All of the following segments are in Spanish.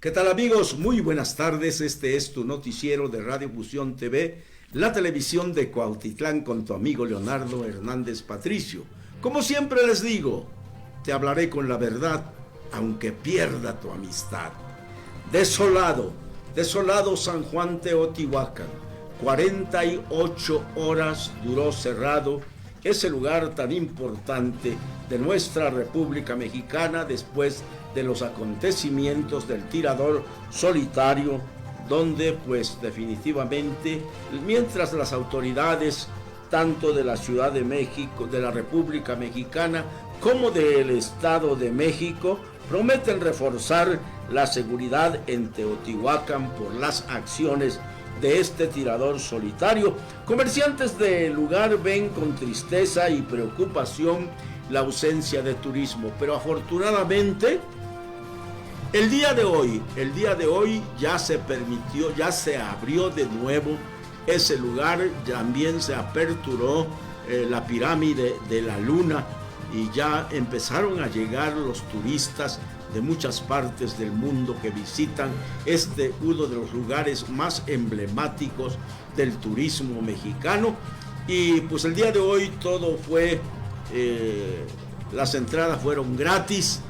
¿Qué tal, amigos? Muy buenas tardes. Este es tu noticiero de Radio Fusión TV, la televisión de Cuautitlán, con tu amigo Leonardo Hernández Patricio. Como siempre les digo, te hablaré con la verdad, aunque pierda tu amistad. Desolado San Juan Teotihuacán. 48 horas duró cerrado ese lugar tan importante de nuestra República Mexicana después de los acontecimientos del tirador solitario, donde pues definitivamente, mientras las autoridades tanto de la Ciudad de México, de la República Mexicana, como del Estado de México, prometen reforzar la seguridad en Teotihuacán por las acciones de este tirador solitario, comerciantes del lugar ven con tristeza y preocupación la ausencia de turismo, pero afortunadamente el día de hoy ya se permitió, ya se abrió de nuevo ese lugar, también se aperturó la pirámide de la Luna y ya empezaron a llegar los turistas de muchas partes del mundo que visitan uno de los lugares más emblemáticos del turismo mexicano. Y pues el día de hoy todo fue, las entradas fueron gratis.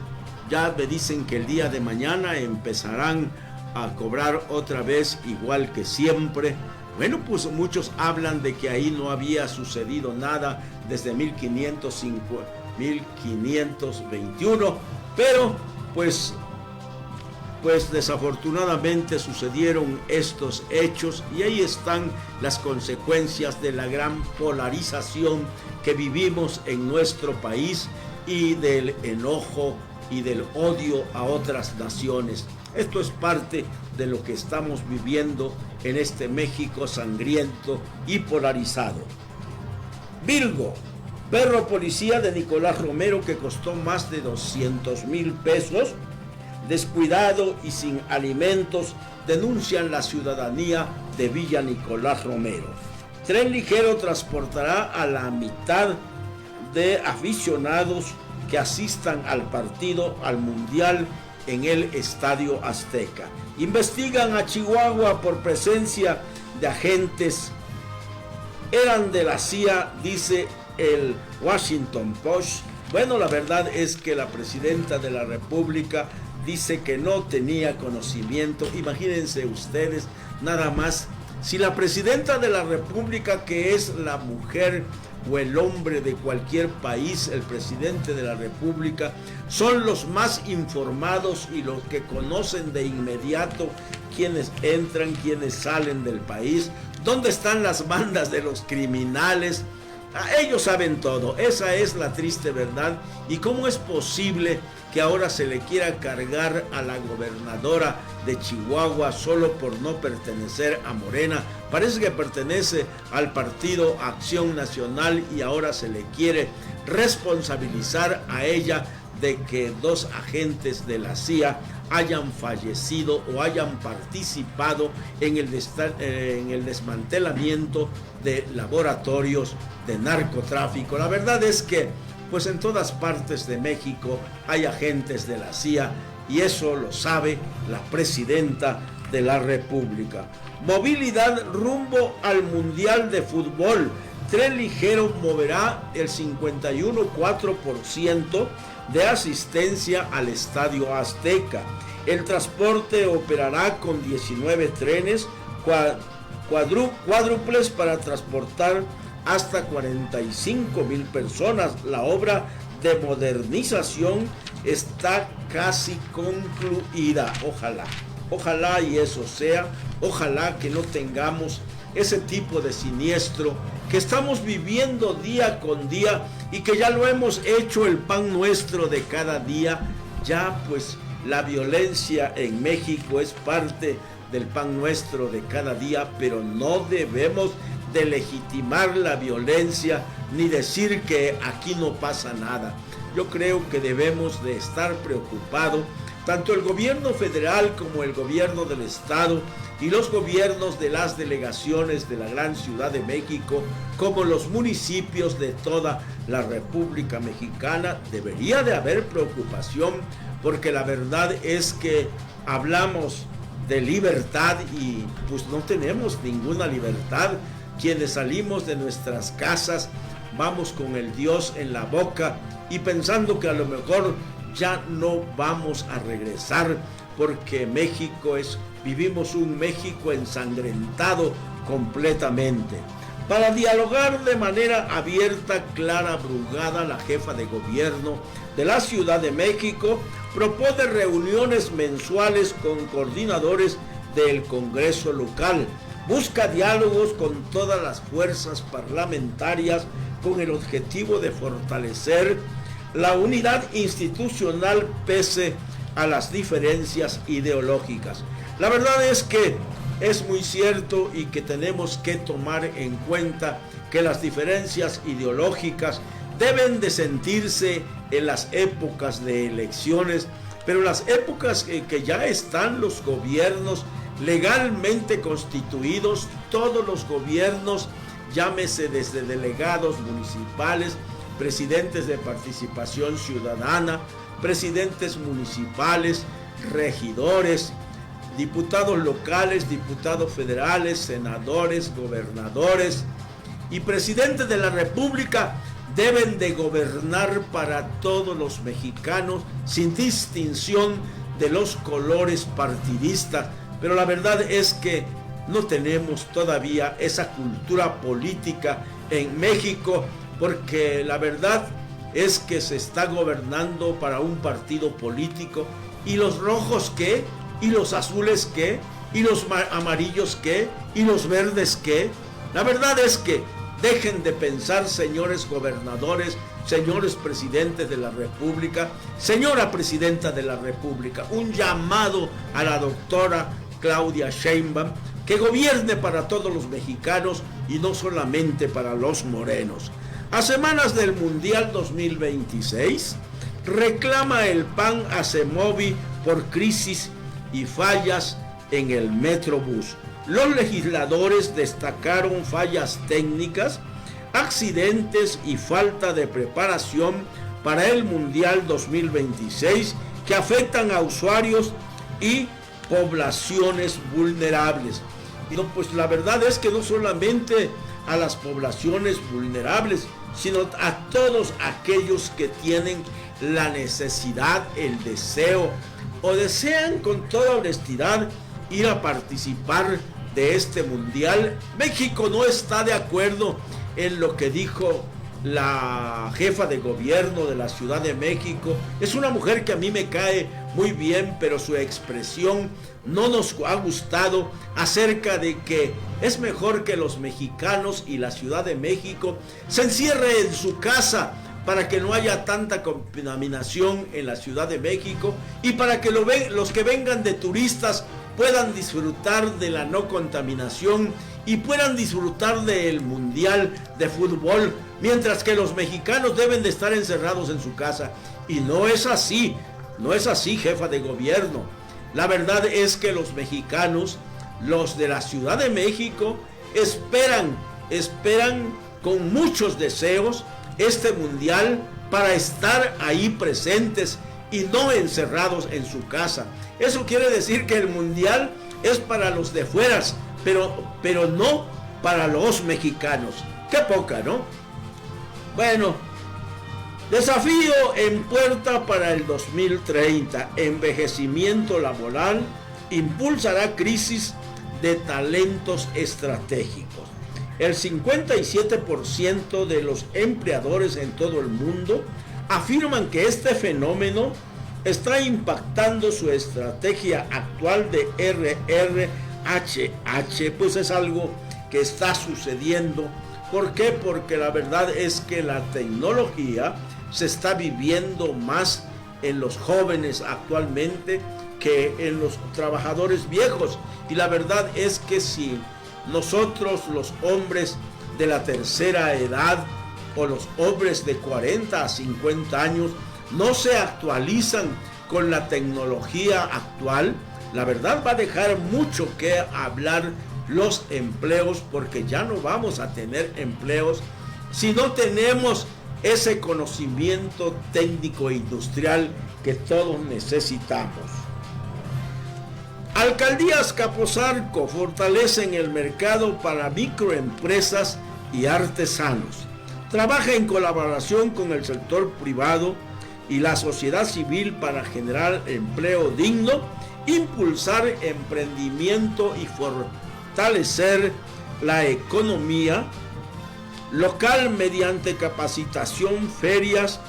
Ya me dicen que el día de mañana empezarán a cobrar otra vez igual que siempre. Bueno, pues muchos hablan de que ahí no había sucedido nada desde 1521, pero pues desafortunadamente sucedieron estos hechos y ahí están las consecuencias de la gran polarización que vivimos en nuestro país y del enojo y del odio a otras naciones. Esto es parte de lo que estamos viviendo en este México sangriento y polarizado. Virgo, perro policía de Nicolás Romero que costó más de 200,000 pesos, descuidado y sin alimentos, denuncian la ciudadanía de Villa Nicolás Romero. Tren ligero transportará a la mitad de aficionados que asistan al partido al Mundial en el Estadio Azteca. Investigan a Chihuahua por presencia de agentes. Eran de la CIA, dice el Washington Post. Bueno, la verdad es que la presidenta de la República dice que no tenía conocimiento. Imagínense ustedes nada más, si la presidenta de la República, que es la mujer o el hombre de cualquier país, el presidente de la República, son los más informados y los que conocen de inmediato quiénes entran, quiénes salen del país, dónde están las bandas de los criminales. Ellos saben todo. Esa es la triste verdad. ¿Y cómo es posible que ahora se le quiera cargar a la gobernadora de Chihuahua solo por no pertenecer a Morena? Parece que pertenece al partido Acción Nacional y ahora se le quiere responsabilizar a ella de que 2 agentes de la CIA hayan fallecido o hayan participado en el desmantelamiento de laboratorios de narcotráfico. La verdad es que pues en todas partes de México hay agentes de la CIA y eso lo sabe la presidenta de la República. Movilidad rumbo al Mundial de Fútbol. Tren ligero moverá el 51,4% de asistencia al Estadio Azteca. El transporte operará con 19 trenes cuádruples para transportar hasta 45,000 personas. La obra de modernización está casi concluida. Ojalá y eso sea. Ojalá que no tengamos ese tipo de siniestro que estamos viviendo día con día y que ya lo hemos hecho el pan nuestro de cada día. Ya pues la violencia en México es parte del pan nuestro de cada día, pero no debemos de legitimar la violencia ni decir que aquí no pasa nada. Yo creo que debemos de estar preocupados, tanto el gobierno federal como el gobierno del estado y los gobiernos de las delegaciones de la gran Ciudad de México, como los municipios de toda la República Mexicana. Debería de haber preocupación, porque la verdad es que hablamos de libertad y pues no tenemos ninguna libertad. Quienes salimos de nuestras casas vamos con el Dios en la boca y pensando que a lo mejor ya no vamos a regresar, porque vivimos un México ensangrentado completamente. Para dialogar de manera abierta, Clara Brugada, la jefa de gobierno de la Ciudad de México, propone reuniones mensuales con coordinadores del Congreso local. Busca diálogos con todas las fuerzas parlamentarias con el objetivo de fortalecer la unidad institucional pese a las diferencias ideológicas. La verdad es que es muy cierto y que tenemos que tomar en cuenta que las diferencias ideológicas deben de sentirse en las épocas de elecciones, pero en las épocas que ya están los gobiernos legalmente constituidos, todos los gobiernos, llámese desde delegados municipales, presidentes de participación ciudadana, presidentes municipales, regidores, diputados locales, diputados federales, senadores, gobernadores y presidentes de la República, deben de gobernar para todos los mexicanos sin distinción de los colores partidistas. Pero la verdad es que no tenemos todavía esa cultura política en México, porque la verdad es que se está gobernando para un partido político. ¿Y los rojos qué? ¿Y los azules qué? ¿Y los amarillos qué? ¿Y los verdes qué? La verdad es que dejen de pensar, señores gobernadores, señores presidentes de la República, señora presidenta de la República, un llamado a la doctora Claudia Sheinbaum, que gobierne para todos los mexicanos y no solamente para los morenos. A semanas del Mundial 2026, reclama el PAN a CEMOVI por crisis y fallas en el Metrobús. Los legisladores destacaron fallas técnicas, accidentes y falta de preparación para el Mundial 2026 que afectan a usuarios y poblaciones vulnerables. Y no, pues la verdad es que no solamente a las poblaciones vulnerables, sino a todos aquellos que tienen la necesidad, el deseo o desean con toda honestidad ir a participar de este mundial. México no está de acuerdo en lo que dijo la jefa de gobierno de la Ciudad de México. Es una mujer que a mí me cae muy bien, pero su expresión no nos ha gustado acerca de que es mejor que los mexicanos y la Ciudad de México se encierre en su casa para que no haya tanta contaminación en la Ciudad de México y para que los que vengan de turistas puedan disfrutar de la no contaminación y puedan disfrutar del Mundial de Fútbol, mientras que los mexicanos deben de estar encerrados en su casa. Y no es así, no es así, jefa de gobierno. La verdad es que los mexicanos, los de la Ciudad de México, esperan con muchos deseos este mundial para estar ahí presentes y no encerrados en su casa. Eso quiere decir que el mundial es para los de fuera, pero no para los mexicanos. Qué poca, ¿no? Bueno, desafío en puerta para el 2030. Envejecimiento laboral impulsará crisis de talentos estratégicos. El 57% de los empleadores en todo el mundo afirman que este fenómeno está impactando su estrategia actual de RRHH, pues es algo que está sucediendo. ¿Por qué? Porque la verdad es que la tecnología se está viviendo más en los jóvenes actualmente que en los trabajadores viejos. Y la verdad es que si nosotros, los hombres de la tercera edad o los hombres de 40 a 50 años, no se actualizan con la tecnología actual, la verdad va a dejar mucho que hablar los empleos, porque ya no vamos a tener empleos si no tenemos ese conocimiento técnico e industrial que todos necesitamos. Alcaldía Azcapotzalco fortalecen el mercado para microempresas y artesanos. Trabaja en colaboración con el sector privado y la sociedad civil para generar empleo digno, impulsar emprendimiento y fortalecer la economía local mediante capacitación, ferias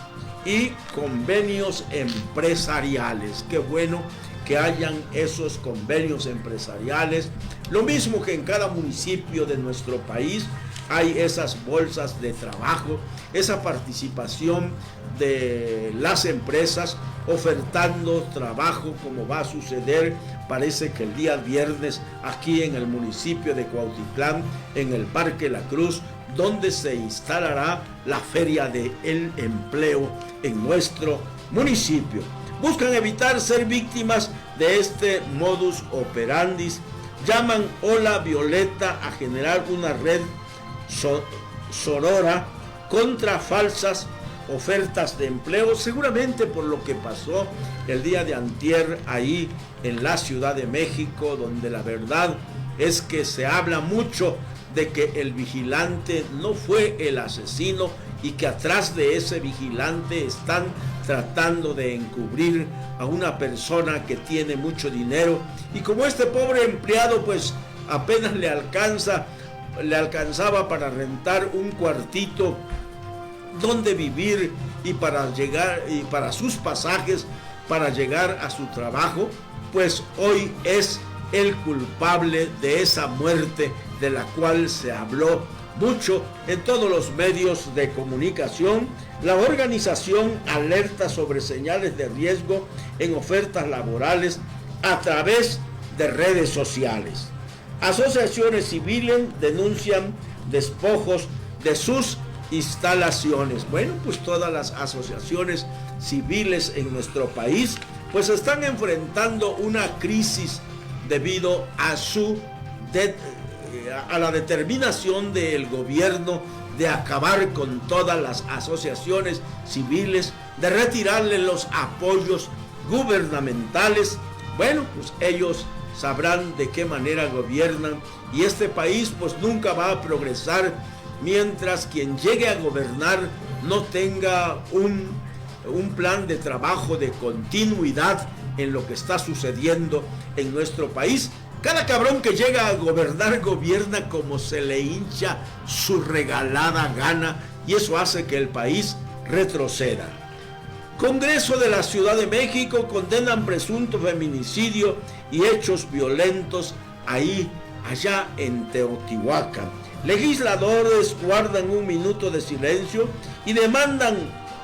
y convenios empresariales. Qué bueno que hayan esos convenios empresariales. Lo mismo que en cada municipio de nuestro país hay esas bolsas de trabajo, esa participación de las empresas ofertando trabajo, como va a suceder, parece que el día viernes aquí en el municipio de Cuautitlán, en el Parque La Cruz, donde se instalará la Feria del Empleo en nuestro municipio. Buscan evitar ser víctimas de este modus operandi. Llaman Ola Violeta a generar una red sonora contra falsas ofertas de empleo, seguramente por lo que pasó el día de antier ahí en la Ciudad de México, donde la verdad es que se habla mucho de que el vigilante no fue el asesino y que atrás de ese vigilante están tratando de encubrir a una persona que tiene mucho dinero, y como este pobre empleado pues apenas le alcanzaba para rentar un cuartito donde vivir y para llegar y para sus pasajes para llegar a su trabajo, pues hoy es el culpable de esa muerte de la cual se habló mucho en todos los medios de comunicación. La organización alerta sobre señales de riesgo en ofertas laborales a través de redes sociales. Asociaciones civiles denuncian despojos de sus instalaciones. Bueno, pues todas las asociaciones civiles en nuestro país pues están enfrentando una crisis debido a la determinación del gobierno de acabar con todas las asociaciones civiles, de retirarle los apoyos gubernamentales. Bueno, pues ellos sabrán de qué manera gobiernan, y este país pues nunca va a progresar mientras quien llegue a gobernar no tenga un plan de trabajo de continuidad en lo que está sucediendo en nuestro país. Cada cabrón que llega a gobernar gobierna como se le hincha su regalada gana, y eso hace que el país retroceda. Congreso de la Ciudad de México condenan presunto feminicidio y hechos violentos allá en Teotihuacán. Legisladores guardan un minuto de silencio y demandan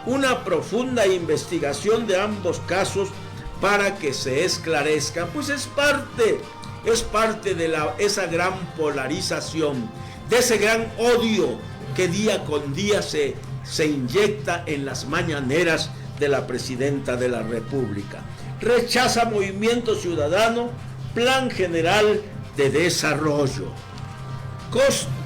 una profunda investigación de ambos casos para que se esclarezca. Pues es parte de esa gran polarización, de ese gran odio que día con día se inyecta en las mañaneras de la presidenta de la República. Rechaza Movimiento Ciudadano Plan General de Desarrollo.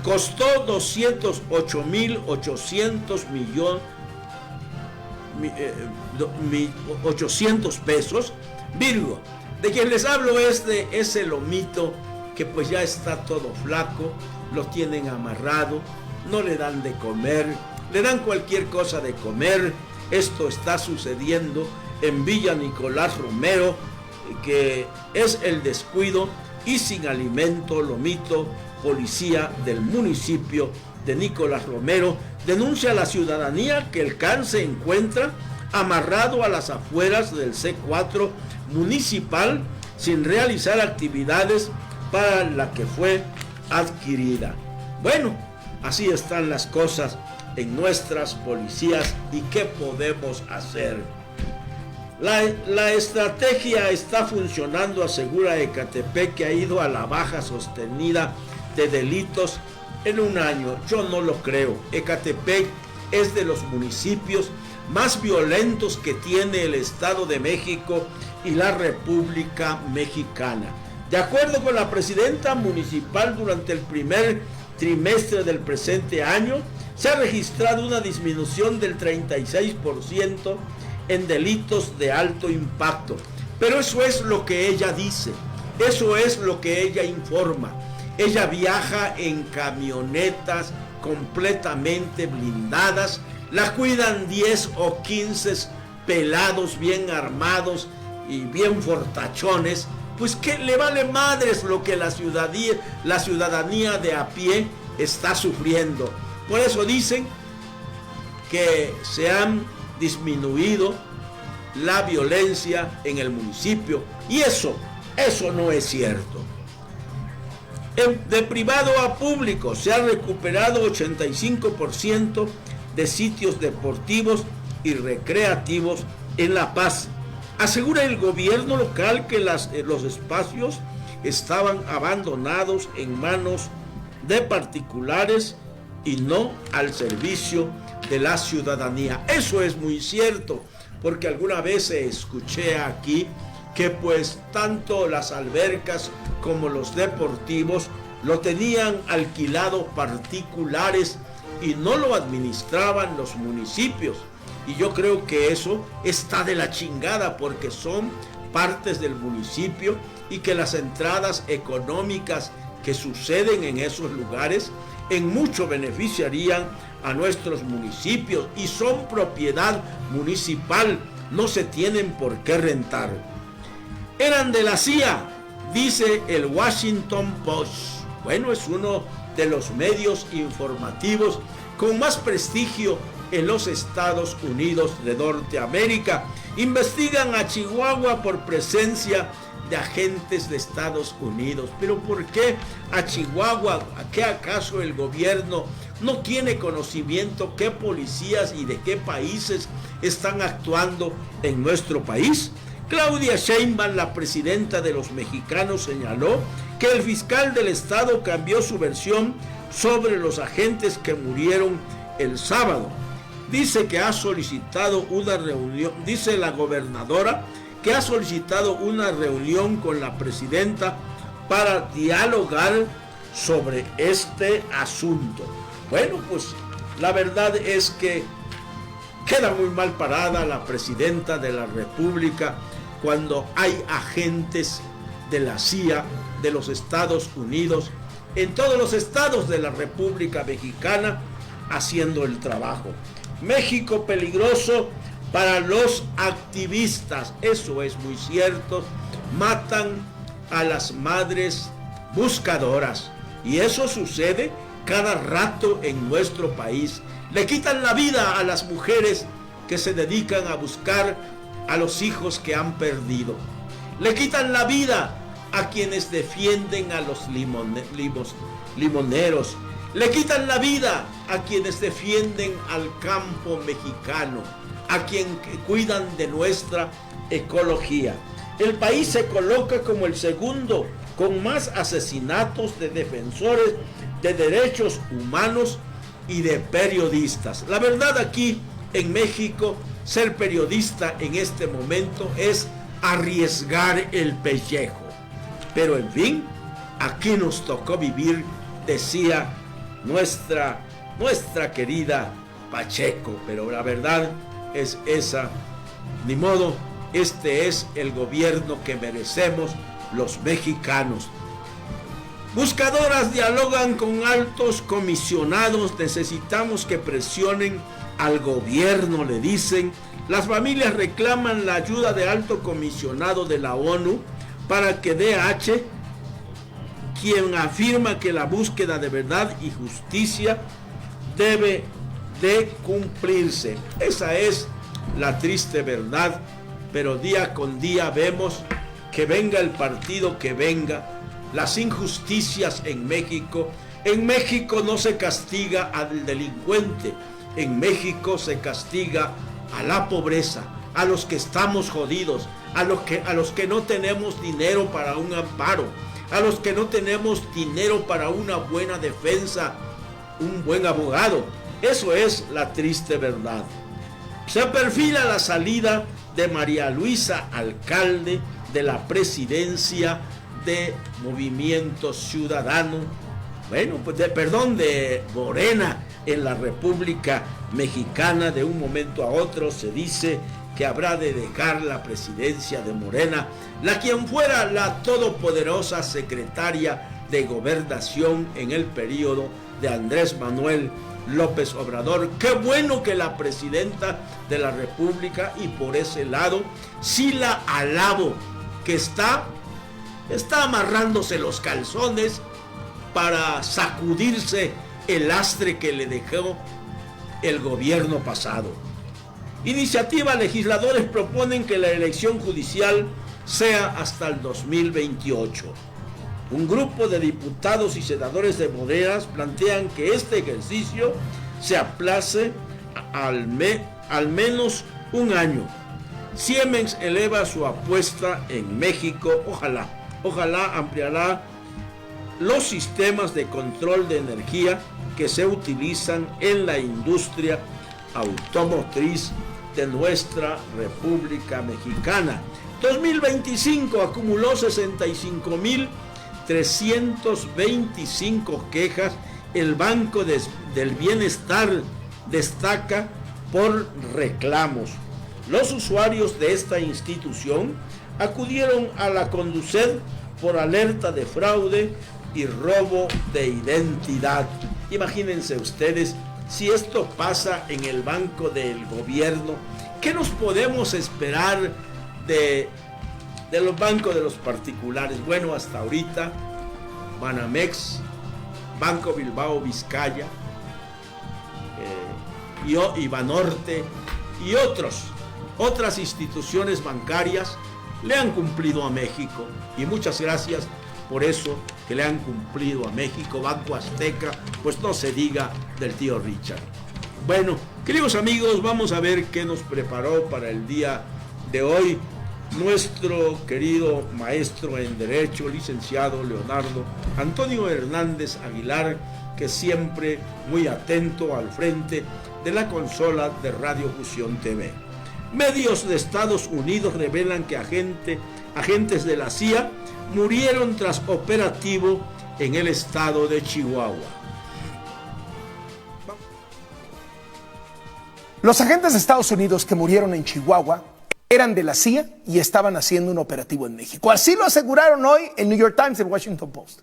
Costó 208.800 pesos. Virgo, de quien les hablo es de ese lomito que pues ya está todo flaco, lo tienen amarrado, no le dan de comer, le dan cualquier cosa de comer. Esto está sucediendo en Villa Nicolás Romero, que es el descuido y sin alimento. Lomito, policía del municipio de Nicolás Romero, denuncia a la ciudadanía que el can se encuentra amarrado a las afueras del C4 municipal sin realizar actividades para la que fue adquirida. Bueno, así están las cosas en nuestras policías, y qué podemos hacer. La estrategia está funcionando, asegura Ecatepec, que ha ido a la baja sostenida de delitos en un año. Yo no lo creo. Ecatepec es de los municipios más violentos que tiene el Estado de México y la República Mexicana. De acuerdo con la presidenta municipal, durante el primer trimestre del presente año se ha registrado una disminución del 36% en delitos de alto impacto. Pero eso es lo que ella dice. Eso es lo que ella informa. Ella viaja en camionetas completamente blindadas, la cuidan 10 o 15 pelados bien armados y bien fortachones, pues que le vale madres lo que la ciudadanía de a pie está sufriendo. Por eso dicen que se han disminuido la violencia en el municipio, y eso no es cierto. De privado a público se ha recuperado 85% de sitios deportivos y recreativos en La Paz. Asegura el gobierno local que los espacios estaban abandonados en manos de particulares y no al servicio de la ciudadanía. Eso es muy cierto, porque alguna vez escuché aquí que pues tanto las albercas como los deportivos lo tenían alquilado particulares y no lo administraban los municipios. Y yo creo que eso está de la chingada, porque son partes del municipio y que las entradas económicas que suceden en esos lugares en mucho beneficiarían a nuestros municipios y son propiedad municipal, no se tienen por qué rentar. Eran de la CIA, dice el Washington Post. Bueno, es uno de los medios informativos con más prestigio en los Estados Unidos de Norteamérica. Investigan a Chihuahua por presencia de agentes de Estados Unidos. ¿Pero por qué a Chihuahua? ¿A qué acaso el gobierno no tiene conocimiento qué policías y de qué países están actuando en nuestro país? Claudia Sheinbaum, la presidenta de los mexicanos, señaló que el fiscal del estado cambió su versión sobre los agentes que murieron el sábado. Dice que ha solicitado una reunión, dice la gobernadora, que ha solicitado una reunión con la presidenta para dialogar sobre este asunto. Bueno, pues la verdad es que queda muy mal parada la presidenta de la República cuando hay agentes de la CIA de los Estados Unidos en todos los estados de la República Mexicana haciendo el trabajo. México peligroso para los activistas, eso es muy cierto. Matan a las madres buscadoras y eso sucede cada rato en nuestro país. Le quitan la vida a las mujeres que se dedican a buscar a los hijos que han perdido. Le quitan la vida a quienes defienden a los limoneros. Le quitan la vida a quienes defienden al campo mexicano, a quienes cuidan de nuestra ecología. El país se coloca como el segundo con más asesinatos de defensores de derechos humanos y de periodistas. La verdad, aquí en México, ser periodista en este momento es arriesgar el pellejo. Pero en fin, aquí nos tocó vivir, decía nuestra querida Pacheco, pero la verdad es esa. Ni modo, este es el gobierno que merecemos los mexicanos. Buscadoras dialogan con altos comisionados. Necesitamos que presionen al gobierno, le dicen. Las familias reclaman la ayuda de alto comisionado de la ONU para que DH, quien afirma que la búsqueda de verdad y justicia debe de cumplirse. Esa es la triste verdad, pero día con día vemos que venga el partido que venga, las injusticias en México no se castiga al delincuente, en México se castiga a la pobreza, a los que estamos jodidos, a los que no tenemos dinero para un amparo, a los que no tenemos dinero para una buena defensa, un buen abogado. Eso es la triste verdad. Se perfila la salida de María Luisa Alcalde de la presidencia de Movimiento Ciudadano, de Morena en la República Mexicana. De un momento a otro se dice que habrá de dejar la presidencia de Morena, la quien fuera la todopoderosa secretaria de Gobernación en el periodo de Andrés Manuel López Obrador. Qué bueno que la presidenta de la República, y por ese lado sí la alabo, que está amarrándose los calzones para sacudirse el lastre que le dejó el gobierno pasado. Iniciativa: legisladores proponen que la elección judicial sea hasta el 2028. Un grupo de diputados y senadores de Morena plantean que este ejercicio se aplace al menos un año. Siemens eleva su apuesta en México. Ojalá ampliará los sistemas de control de energía que se utilizan en la industria automotriz de nuestra República Mexicana. 2025 acumuló 65.325 quejas. El Banco del Bienestar destaca por reclamos. Los usuarios de esta institución acudieron a la Conducef por alerta de fraude y robo de identidad. Imagínense ustedes, si esto pasa en el Banco del Gobierno, ¿qué nos podemos esperar de los bancos de los particulares? Bueno, hasta ahorita, Banamex, Banco Bilbao Vizcaya, y Banorte y otras instituciones bancarias le han cumplido a México, y muchas gracias por eso que le han cumplido a México. Banco Azteca, pues no se diga del tío Richard. Bueno, queridos amigos, vamos a ver qué nos preparó para el día de hoy nuestro querido maestro en Derecho, licenciado Leonardo Antonio Hernández Aguilar, que siempre muy atento al frente de la consola de Radio Fusión TV. Medios de Estados Unidos revelan que agentes de la CIA murieron tras operativo en el estado de Chihuahua. Los agentes de Estados Unidos que murieron en Chihuahua eran de la CIA y estaban haciendo un operativo en México. Así lo aseguraron hoy el New York Times y el Washington Post.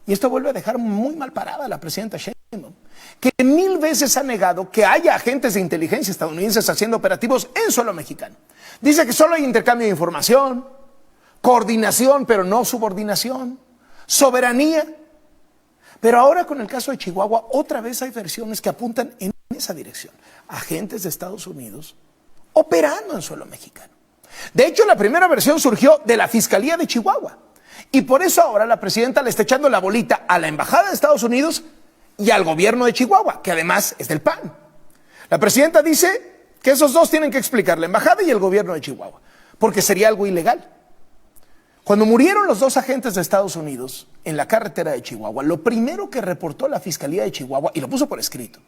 Y esto vuelve a dejar muy mal parada a la presidenta Sheinbaum, que 1000 veces ha negado que haya agentes de inteligencia estadounidenses haciendo operativos en suelo mexicano. Dice que solo hay intercambio de información, coordinación, pero no subordinación, soberanía. Pero ahora con el caso de Chihuahua, otra vez hay versiones que apuntan en esa dirección. Agentes de Estados Unidos operando en suelo mexicano. De hecho, la primera versión surgió de la Fiscalía de Chihuahua. Y por eso ahora la presidenta le está echando la bolita a la Embajada de Estados Unidos y al gobierno de Chihuahua, que además es del PAN. La presidenta dice que esos dos tienen que explicar, la Embajada y el gobierno de Chihuahua, porque sería algo ilegal. Cuando murieron los dos agentes de Estados Unidos en la carretera de Chihuahua, lo primero que reportó la Fiscalía de Chihuahua, y lo puso por escrito,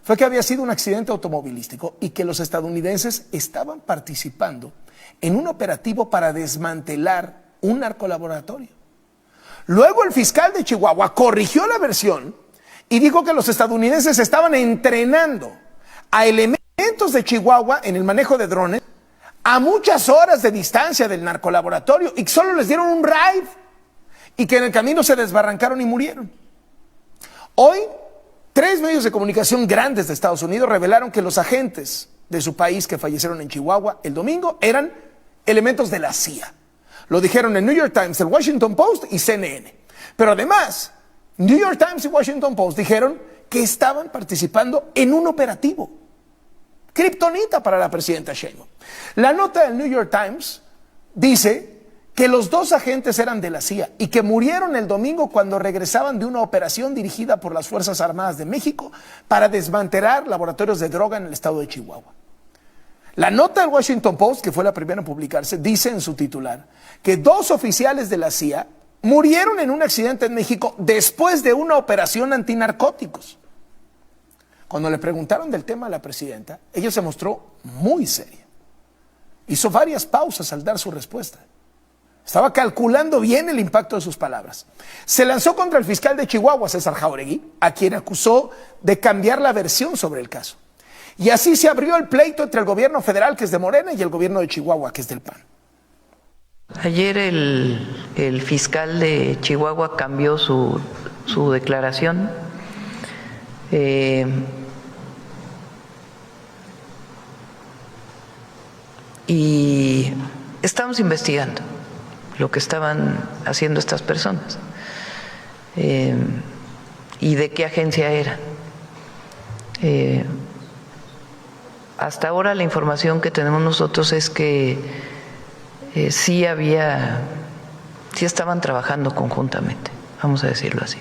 fue que había sido un accidente automovilístico y que los estadounidenses estaban participando en un operativo para desmantelar un narcolaboratorio. Luego el fiscal de Chihuahua corrigió la versión y dijo que los estadounidenses estaban entrenando a elementos de Chihuahua en el manejo de drones a muchas horas de distancia del narcolaboratorio y que solo les dieron un raid y que en el camino se desbarrancaron y murieron. Hoy, 3 medios de comunicación grandes de Estados Unidos revelaron que los agentes de su país que fallecieron en Chihuahua el domingo eran elementos de la CIA. Lo dijeron el New York Times, el Washington Post y CNN. Pero además, New York Times y Washington Post dijeron que estaban participando en un operativo. Kriptonita para la presidenta Sheinbaum. La nota del New York Times dice que los dos agentes eran de la CIA y que murieron el domingo cuando regresaban de una operación dirigida por las Fuerzas Armadas de México para desmantelar laboratorios de droga en el estado de Chihuahua. La nota del Washington Post, que fue la primera en publicarse, dice en su titular que 2 oficiales de la CIA murieron en un accidente en México después de una operación antinarcóticos. Cuando le preguntaron del tema a la presidenta, ella se mostró muy seria. Hizo varias pausas al dar su respuesta. Estaba calculando bien el impacto de sus palabras. Se lanzó contra el fiscal de Chihuahua, César Jauregui, a quien acusó de cambiar la versión sobre el caso. Y así se abrió el pleito entre el gobierno federal, que es de Morena, y el gobierno de Chihuahua, que es del PAN. Ayer el fiscal de Chihuahua cambió su declaración. Y estamos investigando lo que estaban haciendo estas personas y de qué agencia eran. Hasta ahora la información que tenemos nosotros es que sí estaban trabajando conjuntamente, vamos a decirlo así.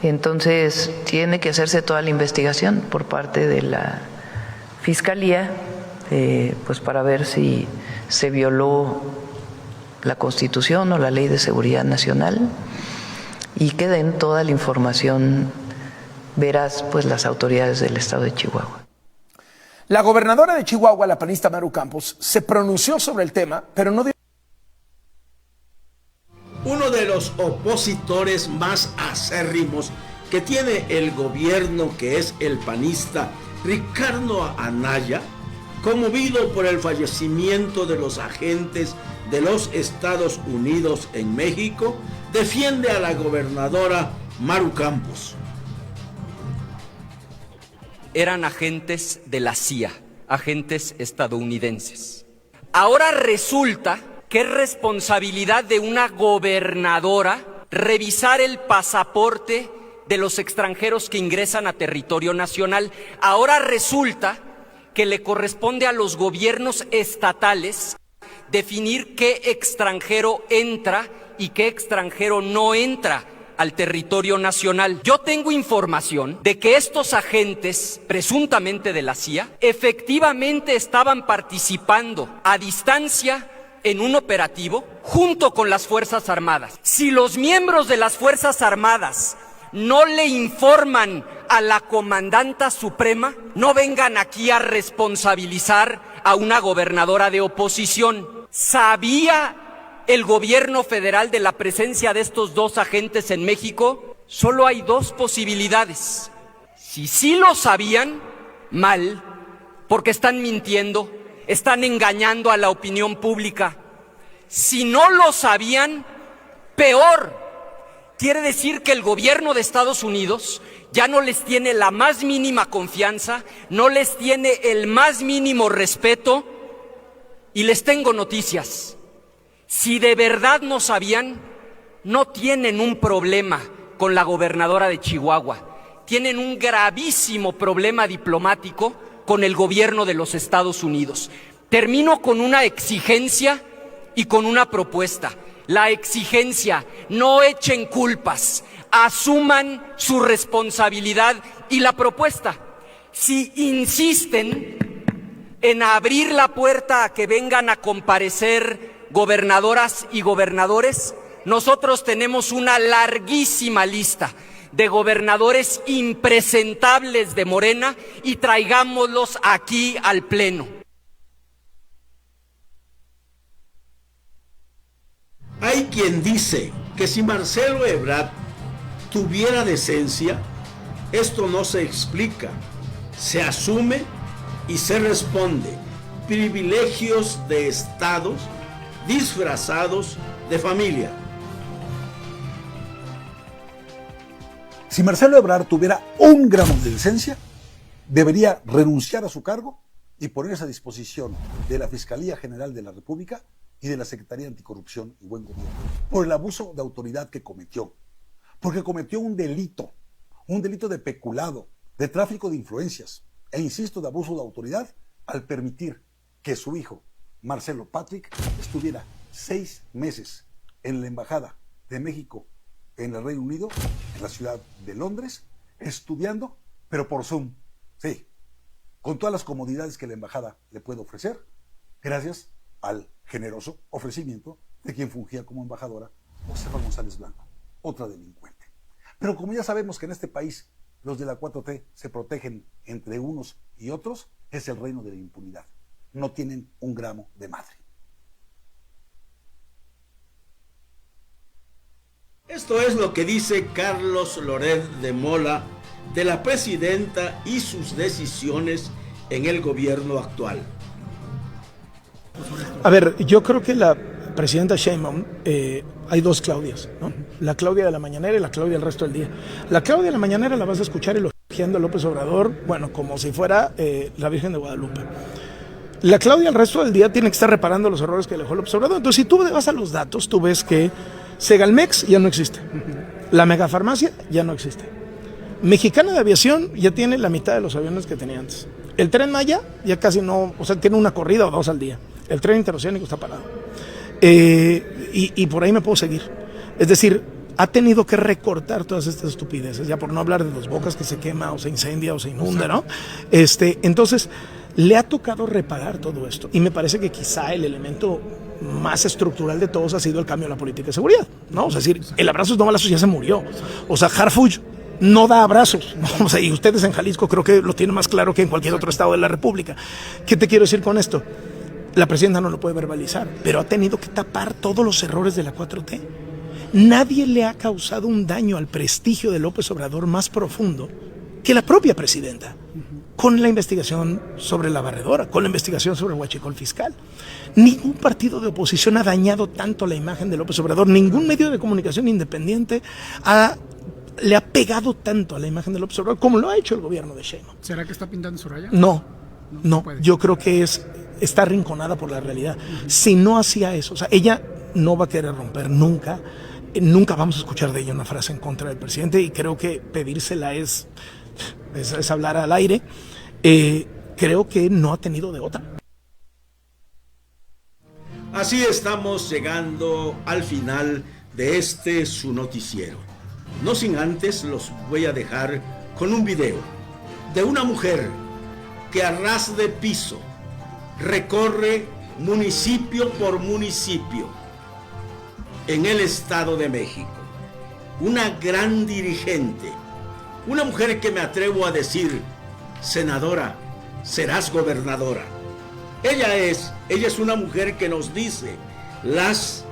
Entonces tiene que hacerse toda la investigación por parte de la Fiscalía, pues para ver si se violó la Constitución o la Ley de Seguridad Nacional, y que den toda la información veraz pues las autoridades del estado de Chihuahua. La gobernadora de Chihuahua, la panista Maru Campos, se pronunció sobre el tema, pero no dio... Uno de los opositores más acérrimos que tiene el gobierno, que es el panista Ricardo Anaya, conmovido por el fallecimiento de los agentes de los Estados Unidos en México, defiende a la gobernadora Maru Campos. Eran agentes de la CIA, agentes estadounidenses. Ahora resulta que es responsabilidad de una gobernadora revisar el pasaporte de los extranjeros que ingresan a territorio nacional. Ahora resulta que le corresponde a los gobiernos estatales definir qué extranjero entra y qué extranjero no entra al territorio nacional. Yo tengo información de que estos agentes, presuntamente de la CIA, efectivamente estaban participando a distancia en un operativo junto con las Fuerzas Armadas. Si los miembros de las Fuerzas Armadas no le informan a la comandanta suprema, no vengan aquí a responsabilizar a una gobernadora de oposición. ¿Sabía el gobierno federal de la presencia de estos dos agentes en México? Solo hay dos posibilidades. Si sí lo sabían, mal, porque están mintiendo, están engañando a la opinión pública. Si no lo sabían, peor. Quiere decir que el gobierno de Estados Unidos ya no les tiene la más mínima confianza, no les tiene el más mínimo respeto, y les tengo noticias. Si de verdad no sabían, no tienen un problema con la gobernadora de Chihuahua, tienen un gravísimo problema diplomático con el gobierno de los Estados Unidos. Termino con una exigencia y con una propuesta. La exigencia: no echen culpas, asuman su responsabilidad. Y la propuesta: si insisten en abrir la puerta a que vengan a comparecer gobernadoras y gobernadores, nosotros tenemos una larguísima lista de gobernadores impresentables de Morena y traigámoslos aquí al Pleno. Hay quien dice que si Marcelo Ebrard tuviera decencia, esto no se explica, se asume y se responde. Privilegios de estados disfrazados de familia. Si Marcelo Ebrard tuviera un gramo de decencia, debería renunciar a su cargo y ponerse a disposición de la Fiscalía General de la República y de la Secretaría Anticorrupción y Buen Gobierno por el abuso de autoridad que cometió, porque cometió un delito de peculado, de tráfico de influencias e, insisto, de abuso de autoridad al permitir que su hijo, Marcelo Patrick, estuviera 6 meses en la Embajada de México en el Reino Unido, en la ciudad de Londres, estudiando, pero por Zoom, sí, con todas las comodidades que la embajada le puede ofrecer, gracias al generoso ofrecimiento de quien fungía como embajadora, Josefa González Blanco, otra delincuente. Pero como ya sabemos que en este país los de la 4T se protegen entre unos y otros, es el reino de la impunidad. No tienen un gramo de madre. Esto es lo que dice Carlos Loret de Mola, de la presidenta y sus decisiones en el gobierno actual. A ver, yo creo que la presidenta Sheinbaum, hay dos Claudias, ¿no? La Claudia de la mañanera y la Claudia del resto del día. La Claudia de la mañanera la vas a escuchar elogiando a López Obrador, bueno, como si fuera la Virgen de Guadalupe. La Claudia el resto del día tiene que estar reparando los errores que le dejó López Obrador. Entonces, si tú vas a los datos, tú ves que Segalmex ya no existe. La megafarmacia ya no existe. Mexicana de Aviación ya tiene la mitad de los aviones que tenía antes. El Tren Maya ya casi no, o sea, tiene una corrida o dos al día. El tren interoceánico está parado. Y por ahí me puedo seguir. Es decir, ha tenido que recortar todas estas estupideces, ya por no hablar de Dos Bocas que se quema o se incendia o se inunda, ¿no? Entonces, le ha tocado reparar todo esto. Y me parece que quizá el elemento más estructural de todos ha sido el cambio en la política de seguridad, ¿no? O sea, es decir, el abrazos no balazos ya se murió. O sea, Harfuch no da abrazos, ¿no? O sea, y ustedes en Jalisco creo que lo tienen más claro que en cualquier otro estado de la República. ¿Qué te quiero decir con esto? La presidenta no lo puede verbalizar, pero ha tenido que tapar todos los errores de la 4T. Nadie le ha causado un daño al prestigio de López Obrador más profundo que la propia presidenta, con la investigación sobre la barredora, con la investigación sobre el huachicol fiscal. Ningún partido de oposición ha dañado tanto la imagen de López Obrador, ningún medio de comunicación independiente le ha pegado tanto a la imagen de López Obrador como lo ha hecho el gobierno de Sheinbaum. ¿Será que está pintando su raya? No, yo creo que está arrinconada por la realidad. Si no hacía eso, o sea, ella no va a querer romper nunca vamos a escuchar de ella una frase en contra del presidente, y creo que pedírsela es hablar al aire. Creo que no ha tenido de otra. Así estamos llegando al final de su noticiero. No sin antes los voy a dejar con un video de una mujer que a ras de piso recorre municipio por municipio en el Estado de México. Una gran dirigente, una mujer que me atrevo a decir, senadora, serás gobernadora. Ella es una mujer que nos dice, las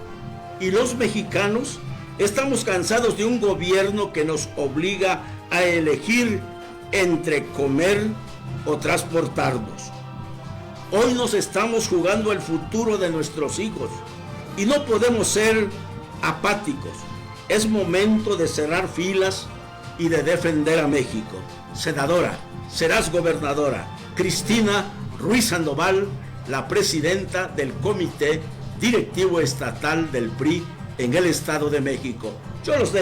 y los mexicanos estamos cansados de un gobierno que nos obliga a elegir entre comer o transportarnos. Hoy nos estamos jugando el futuro de nuestros hijos y no podemos ser apáticos. Es momento de cerrar filas y de defender a México. Senadora, serás gobernadora. Cristina Ruiz Sandoval, la presidenta del Comité Directivo Estatal del PRI en el Estado de México. Yo los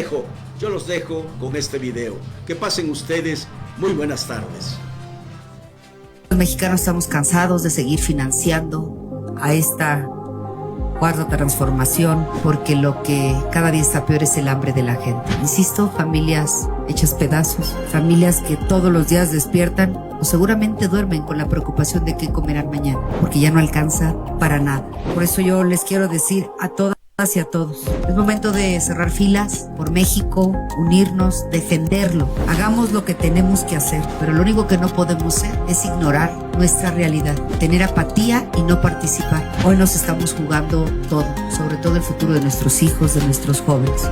dejo con este video. Que pasen ustedes muy buenas tardes. Los mexicanos estamos cansados de seguir financiando a esta cuarta transformación, porque lo que cada día está peor es el hambre de la gente. Insisto, familias hechas pedazos, familias que todos los días despiertan o seguramente duermen con la preocupación de qué comerán mañana, porque ya no alcanza para nada. Por eso yo les quiero decir a todas y a todos, es momento de cerrar filas por México, unirnos, defenderlo. Hagamos lo que tenemos que hacer, pero lo único que no podemos hacer es ignorar nuestra realidad, tener apatía y no participar. Hoy nos estamos jugando todo, sobre todo el futuro de nuestros hijos, de nuestros jóvenes.